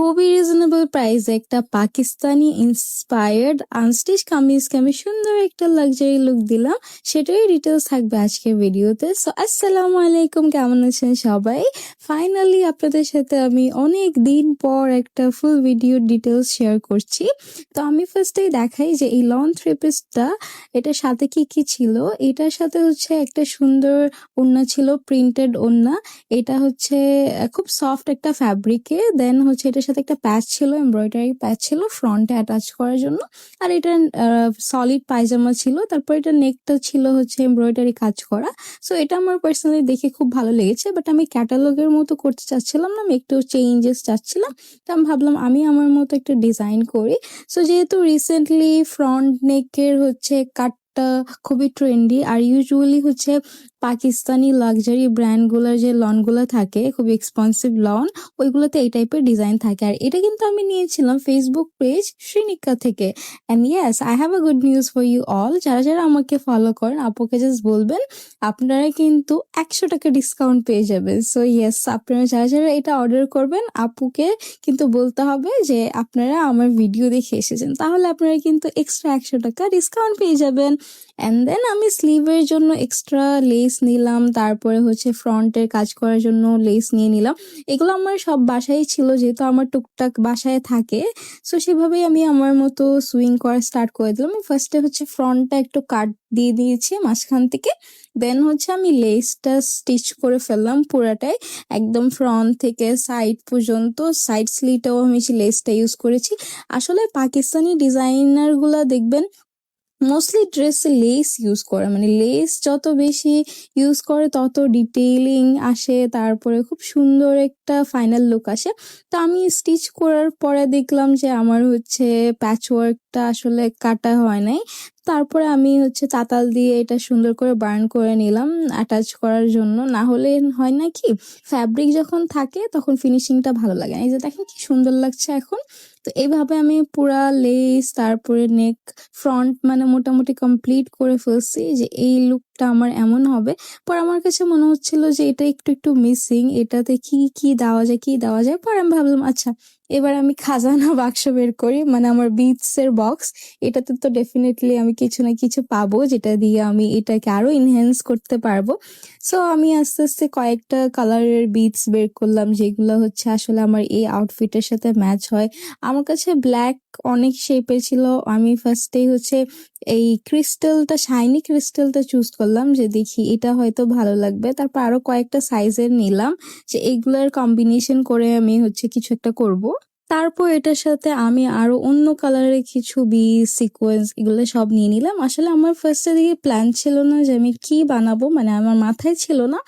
খুবই রিজনেবল প্রাইসে একটা পাকিস্তানি ইন্সপায়ার্ড আনস্টিচ কামিজকে আমি সুন্দর একটা লাক্সারি লুক দিলাম। সেটারই ডিটেলস থাকবে আজকের ভিডিওতে। সো আসসালামু আলাইকুম, কেমন আছেন সবাই? ফাইনালি আপনাদের সাথে আমি অনেক দিন পর একটা ফুল ভিডিও ডিটেলস শেয়ার করছি। তো আমি ফার্স্টেই দেখাই যে এই লং থ্রি পিসটা, এটার সাথে কি কি ছিল। এটার সাথে হচ্ছে একটা সুন্দর ওড়না ছিল, প্রিন্টেড ওড়না। এটা হচ্ছে খুব সফট একটা ফ্যাব্রিকে। দেন হচ্ছে এটার সাথে একটা প্যাচ ছিল, এমব্রয়ডারি প্যাচ ছিল ফ্রন্টে অ্যাটাচ করার জন্য। আর এটা সলিড পায়জামা ছিল। তারপর এটা নেকটা ছিল হচ্ছে এমব্রয়ডারি কাজ করা। সো এটা আমার পার্সোনালি দেখে খুব ভালো লেগেছে, বাট আমি ক্যাটালগের মতো করতে চাচ্ছিলাম না, আমি একটু চেঞ্জেস চাচ্ছিলাম। তো আমি ভাবলাম আমি আমার মতো একটা ডিজাইন করি। সো যেহেতু রিসেন্টলি ফ্রন্ট নেকের হচ্ছে কাটটা খুবই ট্রেন্ডি, আর ইউজুয়ালি হচ্ছে পাকিস্তানি লাক্সারি ব্র্যান্ডগুলোর যে লনগুলো থাকে খুবই এক্সপেন্সিভ লন, ওইগুলোতে এই টাইপের ডিজাইন থাকে। আর এটা কিন্তু আমি নিয়েছিলাম ফেসবুক পেজ শ্রীনিকা থেকে। And yes, I have a good news for you all. যারা যারা আমাকে ফলো করেন, আপুকে জাস্ট বলবেন আপনারা কিন্তু 100 টাকা ডিসকাউন্ট পেয়ে যাবেন। সো ইয়েস, আপনারা যারা যারা এটা অর্ডার করবেন, আপুকে কিন্তু বলতে হবে যে আপনারা আমার ভিডিও দেখে এসেছেন, তাহলে আপনারা কিন্তু এক্সট্রা 100 টাকা ডিসকাউন্ট পেয়ে যাবেন। অ্যান্ড দেন আমি স্লিভের জন্য এক্সট্রা লেস নিলাম, তারপরে হচ্ছে ফ্রন্টের কাজ করার জন্য লেস নিয়ে নিলাম। এগুলো আমার সব বাসায় ছিল, যেহেতু আমার টুকটাক বাসায় থাকে। সো সেভাবেই আমি আমার মতো সুইং করা স্টার্ট করে দিলাম। ফার্স্টে হচ্ছে ফ্রন্টটা একটু কাট দিয়ে দিয়েছি মাঝখান থেকে। দেন হচ্ছে আমি লেসটা স্টিচ করে ফেললাম পুরাটাই, একদম ফ্রন্ট থেকে সাইড পর্যন্ত। সাইড স্লিটেও আমি লেসটা ইউজ করেছি। আসলে পাকিস্তানি ডিজাইনার গুলা দেখবেন মোস্টলি ড্রেসে লেস ইউজ করে, মানে লেস যত বেশি ইউজ করে তত ডিটেইলিং আসে, তারপরে খুব সুন্দর একটা ফাইনাল লুক আসে। তো আমি স্টিচ করার পরে দেখলাম যে আমার হচ্ছে প্যাচ ওয়ার্কটা আসলে কাটা হয় নাই। তারপরে আমি হচ্ছে তাতাল দিয়ে এটা সুন্দর করে বার্ন করে নিলাম অ্যাটাচ করার জন্য। না হলে হয় না কি, ফ্যাব্রিক যখন থাকে তখন ফিনিশিংটা ভালো লাগে না। এই যে দেখেন কি সুন্দর লাগছে এখন। তো এইভাবে আমি পুরা লেস, তারপরে নেক, ফ্রন্ট মানে মোটামুটি কমপ্লিট করে ফেলছি যে এই লুকটা আমার এমন হবে। পর আমার কাছে মনে হচ্ছিল যে এটা একটু একটু মিসিং, এটাতে কি কি দেওয়া যায় কি দেওয়া যায়। পর আমি ভাবলাম আচ্ছা এবার আমি খাজানা বাক্স বের করি, মানে আমার বিটস এর বক্স। এটাতে তো ডেফিনেটলি আমি কিছু না কিছু পাবো যেটা দিয়ে আমি এটাকে আরো ইনহ্যান্স করতে পারবো। সো আমি আস্তে আস্তে কয়েকটা কালারের বিটস বের করলাম, যেগুলো হচ্ছে আসলে আমার এই আউটফিটের সাথে ম্যাচ হয়। আমার কাছে ব্ল্যাক অনেক শেপের ছিল। আমি ফার্স্টেই হচ্ছে এই ক্রিস্টালটা, শাইনি ক্রিস্টালটা চুজ করলাম যে দেখি এটা হয়তো ভালো লাগবে। তারপর আরো কয়েকটা সাইজের নিলাম যে এগুলোর কম্বিনেশন করে আমি হচ্ছে কিছু একটা করব। তারপর এটার সাথে আমি আরো অন্য কালারের কিছু সিকোয়েন্স এগুলো সব নিয়ে নিলাম। আসলে আমার ফার্স্টে দিকে প্ল্যান ছিল না যে আমি কি বানাবো, মানে আমার মাথায় ছিল না।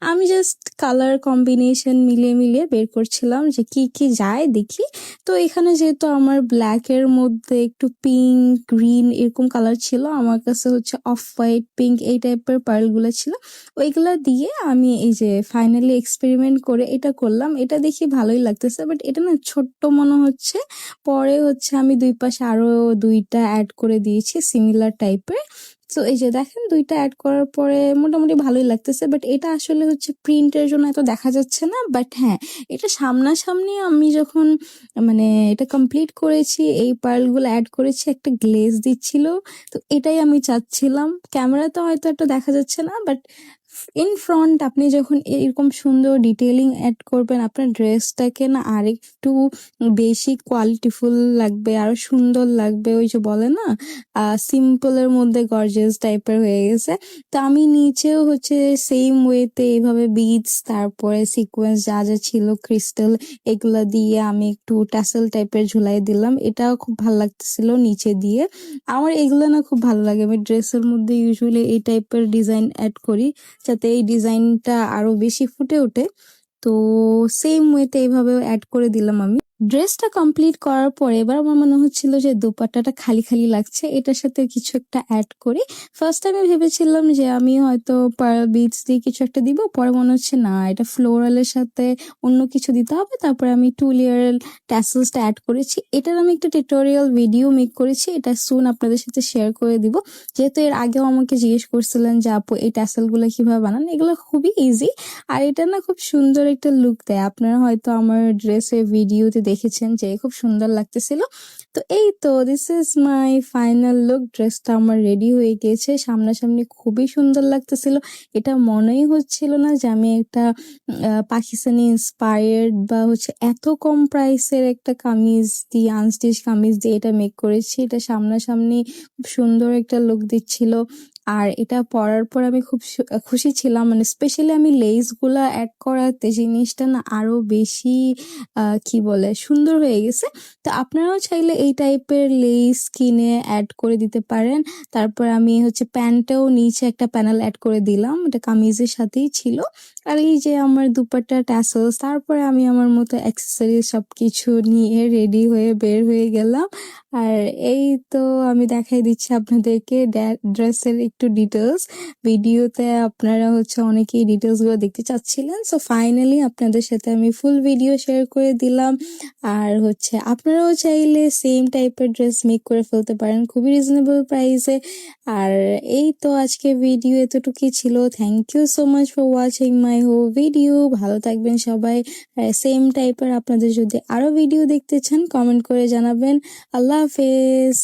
আমি জাস্ট কালার কম্বিনেশন মিলিয়ে মিলিয়ে বের করছিলাম যে কি কি যায় দেখি। তো এখানে যেহেতু আমার ব্ল্যাকের মধ্যে একটু পিঙ্ক, গ্রিন এরকম কালার ছিল, আমার কাছে হচ্ছে অফ হোয়াইট, পিঙ্ক এই টাইপের পার্লগুলো ছিল। ওইগুলা দিয়ে আমি এই যে ফাইনালি এক্সপেরিমেন্ট করে এটা করলাম। এটা দেখি ভালোই লাগতেছে, বাট এটা না ছোট্ট মনে হচ্ছে। পরে হচ্ছে আমি দুই পাশে আরো দুইটা অ্যাড করে দিয়েছি সিমিলার টাইপের। তো এই যে দেখেন দুইটা অ্যাড করার পরে মোটামুটি ভালোই লাগতেছে, বাট এটা আসলে হচ্ছে প্রিন্টের জন্য এত দেখা যাচ্ছে না। বাট হ্যাঁ, এটা সামনাসামনি আমি যখন মানে এটা কমপ্লিট করেছি, এই পার্লগুলো অ্যাড করেছি, একটা গ্লেজ দিচ্ছিল। তো এটাই আমি চাচ্ছিলাম। ক্যামেরাতে হয়তো একটা দেখা যাচ্ছে না, বাট ইন ফ্রন্ট আপনি যখন এরকম সুন্দর ডিটেইলিং অ্যাড করবেন, আপনার ড্রেসটাকে না আরেকটু বেশি কোয়ালিটিফুল লাগবে, আরো সুন্দর লাগবে। ওই যে বলে না সিম্পলের মধ্যে গর্জিয়াস টাইপের হয়ে গেছে। তো আমি নিচেও হচ্ছে সেম ওয়েতে এইভাবে বিডস, তারপরে সিকোয়েন্স যা যা ছিল ক্রিস্টাল, এগুলা দিয়ে আমি একটু টাসেল টাইপের ঝুলাই দিলাম। এটাও খুব ভালো লাগতেছিল নিচে দিয়ে। আমার এগুলো না খুব ভালো লাগে। আমি ড্রেসের মধ্যে ইউজুয়ালি এই টাইপের ডিজাইন অ্যাড করি যাতে এই ডিজাইনটা আরো বেশি ফুটে ওঠে। তো সেম ওয়েতে এইভাবে অ্যাড করে দিলাম আমি। ড্রেসটা কমপ্লিট করার পরে এবার আমার মনে হচ্ছিল যে দোপাট্টাটা খালি খালি লাগছে, এটার সাথে কিছু একটা অ্যাড করি। ফার্স্ট টাইমে ভেবেছিলাম যে আমি হয়তো পার্ল বিটস দিয়ে কিছু একটা দিব, পরে মনে হচ্ছে না, এটা ফ্লোরালের সাথে অন্য কিছু দিতে হবে। তারপরে আমি 2 লেয়ার ট্যাসেলসটা অ্যাড করেছি। এটার আমি একটা টিউটোরিয়াল ভিডিও মেক করেছি, এটা সুন আপনাদের সাথে শেয়ার করে দিব। যেহেতু এর আগেও আমাকে জিজ্ঞেস করছিলেন যে আপু এই ট্যাসেলগুলো কিভাবে বানান, এগুলো খুবই ইজি। আর এটা না খুব সুন্দর একটা লুক দেয়। আপনারা হয়তো আমার ড্রেসের ভিডিওতে দেখেছেন যে খুব সুন্দর লাগতেছিল। তো এই তো this is my final look. ড্রেসটা আমার রেডি হয়ে গিয়েছে, সামনাসামনি খুবই সুন্দর লাগতেছিল। এটা মনেই হচ্ছিল না যে আমি একটা পাকিস্তানি ইন্সপায়ার্ড বা হচ্ছে এত কম প্রাইসের একটা কামিজ দিয়ে, আনস্টিচ কামিজ দিয়ে এটা মেক করেছি। এটা সামনাসামনি খুব সুন্দর একটা লুক দিচ্ছিল। আর এটা পরার পর আমি খুব খুশি ছিলাম, মানে স্পেশালি আমি লেসগুলা অ্যাড করাতে জিনিসটা না আরো বেশি কি বলে সুন্দর হয়ে গেছে। তো আপনারাও চাইলে এই টাইপের লেস কিনে অ্যাড করে দিতে পারেন। তারপর আমি হচ্ছে প্যান্টেও নিচে একটা প্যানেল অ্যাড করে দিলাম, এটা কামিজের সাথেই ছিল। আর এই যে আমার দুপাট্টা, ট্যাসেলস, তারপরে আমি আমার মতো অ্যাক্সেসরিজ সবকিছু নিয়ে রেডি হয়ে বের হয়ে গেলাম। আর এই তো আমি দেখাই দিচ্ছি আপনাদেরকে ড্রেসের একটু ডিটেলস। ভিডিওতে আপনারা হচ্ছে অনেকেই ডিটেলসগুলো দেখতে চাচ্ছিলেন, সো ফাইনালি আপনাদের সাথে আমি ফুল ভিডিও শেয়ার করে দিলাম। আর হচ্ছে আপনারাও চাইলে সেম টাইপের ড্রেস মেক করে ফেলতে পারেন খুবই রিজনেবল প্রাইসে। আর এই তো আজকে ভিডিও এতটুকুই ছিল। Thank you so much for watching my whole video. ভালো থাকবেন সবাই। সেম টাইপের আপনাদের যদি আরো ভিডিও দেখতে চান কমেন্ট করে জানাবেন। আল্লাহ হাফেজ।